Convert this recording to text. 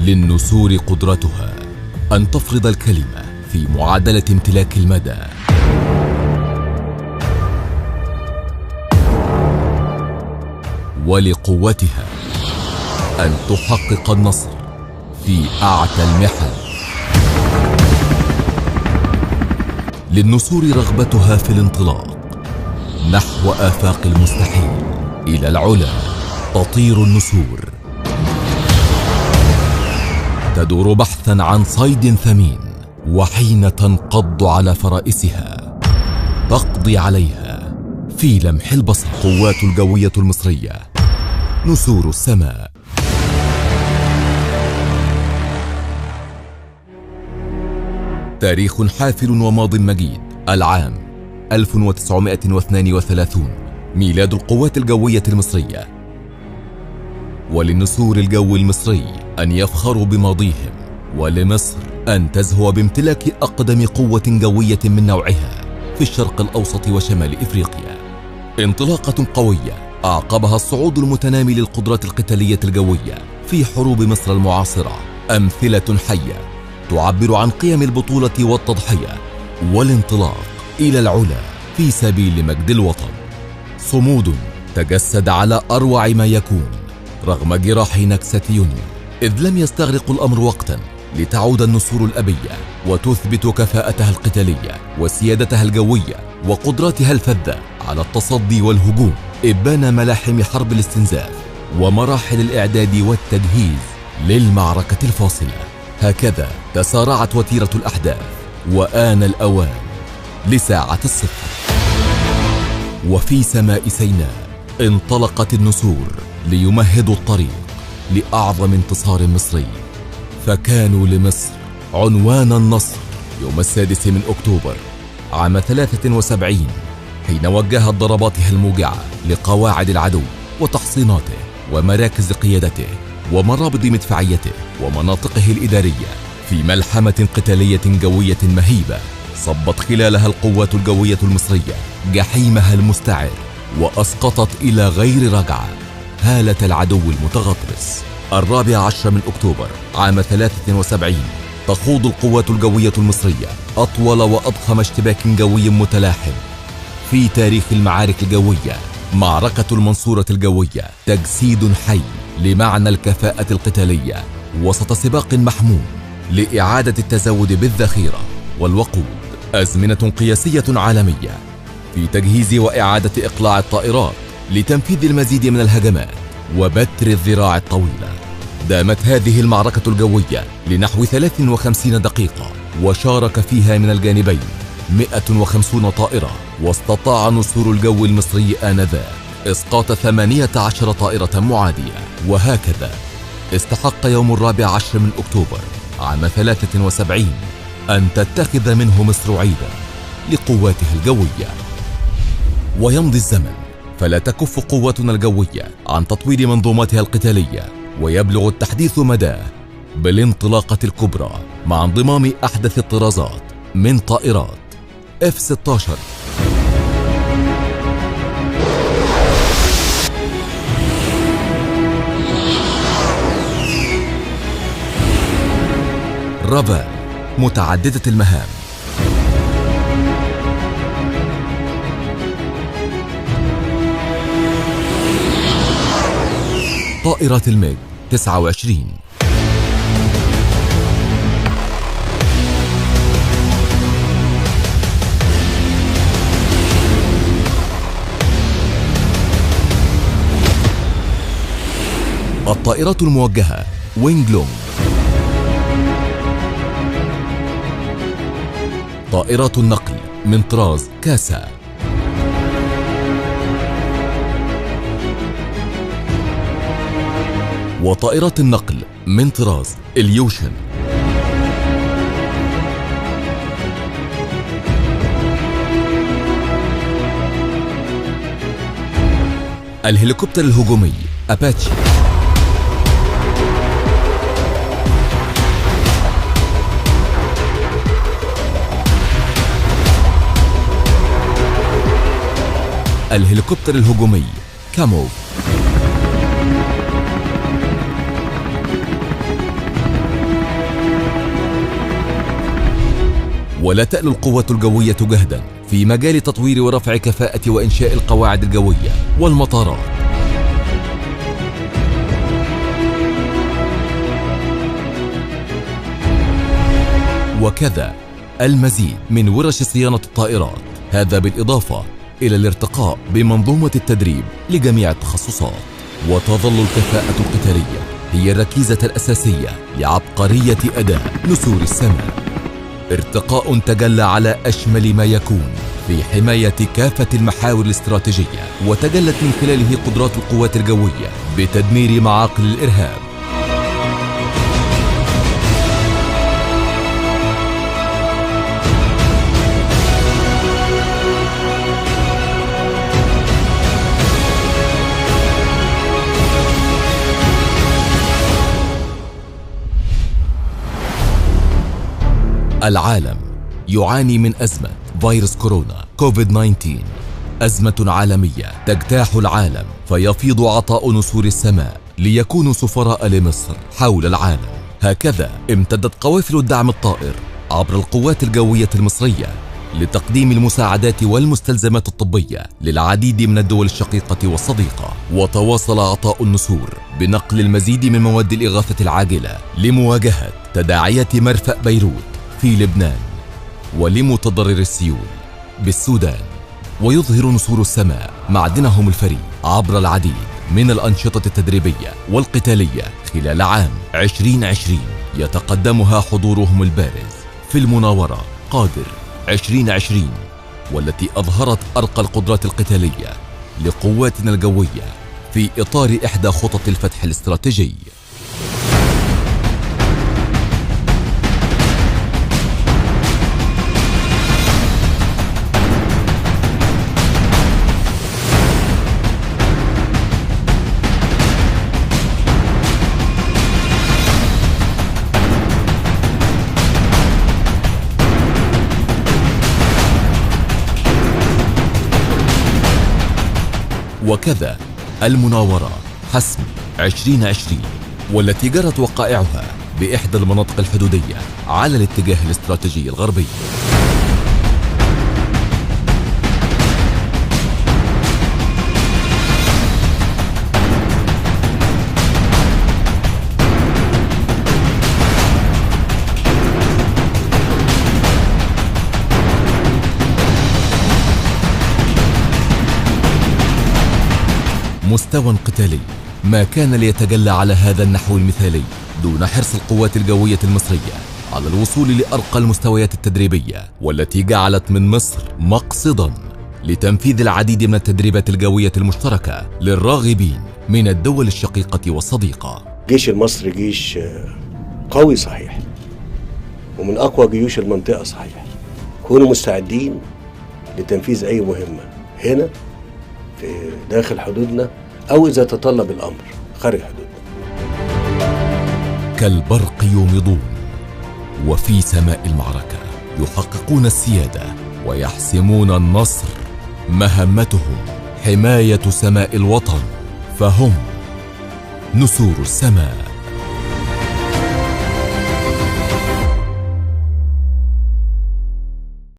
للنسور قدرتها أن تفرض الكلمة في معادلة امتلاك المدى. ولقوتها أن تحقق النصر في أعتى المحن. للنسور رغبتها في الانطلاق نحو آفاق المستحيل. إلى العلا تطير النسور، تدور بحثا عن صيد ثمين، وحين تنقض على فرائسها تقضي عليها في لمح البصر. قوات الجوية المصرية، نسور السماء. تاريخ حافل وماض مجيد. العام 1932 ميلاد القوات الجوية المصرية. وللنسور الجو المصري أن يفخروا بماضيهم، ولمصر أن تزهو بامتلاك أقدم قوة جوية من نوعها في الشرق الأوسط وشمال إفريقيا. انطلاقة قوية أعقبها الصعود المتنامي للقدرات القتالية الجوية في حروب مصر المعاصرة. أمثلة حية تعبر عن قيم البطولة والتضحية والانطلاق إلى العلا في سبيل مجد الوطن. صمود تجسد على أروع ما يكون رغم جراح نكسة يونيو، إذ لم يستغرق الأمر وقتا لتعود النسور الأبية وتثبت كفاءتها القتالية وسيادتها الجوية وقدراتها الفذة على التصدي والهجوم، إبان ملاحم حرب الاستنزاف ومراحل الإعداد والتجهيز للمعركة الفاصلة. هكذا تسارعت وتيرة الأحداث، وآن الأوان لساعة الصفر. وفي سماء سيناء انطلقت النسور ليمهدوا الطريق لأعظم انتصار مصري، فكانوا لمصر عنوان النصر يوم 6 من أكتوبر عام 73، حين وجهت ضرباتها الموجعة لقواعد العدو وتحصيناته ومراكز قيادته ومرابط مدفعيته ومناطقه الإدارية في ملحمة قتالية جوية مهيبة صبت خلالها القوات الجوية المصرية جحيمها المستعر، وأسقطت إلى غير رجعة هالة العدو المتغطرس. 14 من أكتوبر عام 73 تخوض القوات الجوية المصرية أطول وأضخم اشتباك جوي متلاحم في تاريخ المعارك الجوية، معركة المنصورة الجوية، تجسيد حي لمعنى الكفاءة القتالية وسط سباق محموم لإعادة التزود بالذخيرة والوقود. أزمنة قياسية عالمية في تجهيز وإعادة إقلاع الطائرات لتنفيذ المزيد من الهجمات وبتر الذراع الطويلة. دامت هذه المعركة الجوية لنحو 53 دقيقة، وشارك فيها من الجانبين 150 طائرة، واستطاع نسور الجو المصري آنذاك إسقاط 18 طائرة معادية. وهكذا استحق يوم 14 من أكتوبر عام 73 أن تتخذ منه مصر عيدا لقواتها الجوية. ويمضي الزمن فلا تكف قواتنا الجوية عن تطوير منظوماتها القتالية، ويبلغ التحديث مداه بالانطلاقة الكبرى مع انضمام أحدث الطرازات من طائرات F-16 رافال متعددة المهام، طائرات الميج 29، الطائرات الموجهة وينج لونج، طائرات النقل من طراز كاسا، وطائرات النقل من طراز اليوشن. الهليكوبتر الهجومي أباتشي، الهليكوبتر الهجومي كاموف، ولا تألو القوات الجوية جهدا في مجال تطوير ورفع كفاءة وإنشاء القواعد الجوية والمطارات. وكذا المزيد من ورش صيانة الطائرات، هذا بالإضافة إلى الارتقاء بمنظومة التدريب لجميع التخصصات. وتظل الكفاءة القتالية هي الركيزة الأساسية لعبقرية أداء نسور السماء، ارتقاء تجلى على أشمل ما يكون في حماية كافة المحاور الاستراتيجية، وتجلت من خلاله قدرات القوات الجوية بتدمير معاقل الإرهاب. العالم يعاني من أزمة فيروس كورونا كوفيد-19، أزمة عالمية تجتاح العالم، فيفيض عطاء نسور السماء ليكونوا سفراء لمصر حول العالم. هكذا امتدت قوافل الدعم الطائر عبر القوات الجوية المصرية لتقديم المساعدات والمستلزمات الطبية للعديد من الدول الشقيقة والصديقة. وتواصل عطاء النسور بنقل المزيد من مواد الإغاثة العاجلة لمواجهة تداعيات مرفأ بيروت في لبنان، ولمتضرر السيول بالسودان. ويظهر نسور السماء معدنهم الفريد عبر العديد من الأنشطة التدريبية والقتالية خلال عام 2020 يتقدمها حضورهم البارز في المناورة قادر 2020، والتي أظهرت أرقى القدرات القتالية لقواتنا الجوية في إطار إحدى خطط الفتح الاستراتيجي. وكذا المناورة حسم 2020، والتي جرت وقائعها بإحدى المناطق الحدودية على الاتجاه الاستراتيجي الغربي. مستوى قتالي ما كان ليتجلى على هذا النحو المثالي دون حرص القوات الجوية المصرية على الوصول لأرقى المستويات التدريبية، والتي جعلت من مصر مقصدا لتنفيذ العديد من التدريبات الجوية المشتركة للراغبين من الدول الشقيقة والصديقة. الجيش المصري جيش قوي صحيح، ومن أقوى جيوش المنطقة صحيح. كونوا مستعدين لتنفيذ أي مهمة هنا في داخل حدودنا، أو إذا تطلب الأمر خارج حدودنا. كالبرق يومضون وفي سماء المعركة يحققون السيادة ويحسمون النصر. مهمتهم حماية سماء الوطن، فهم نسور السماء.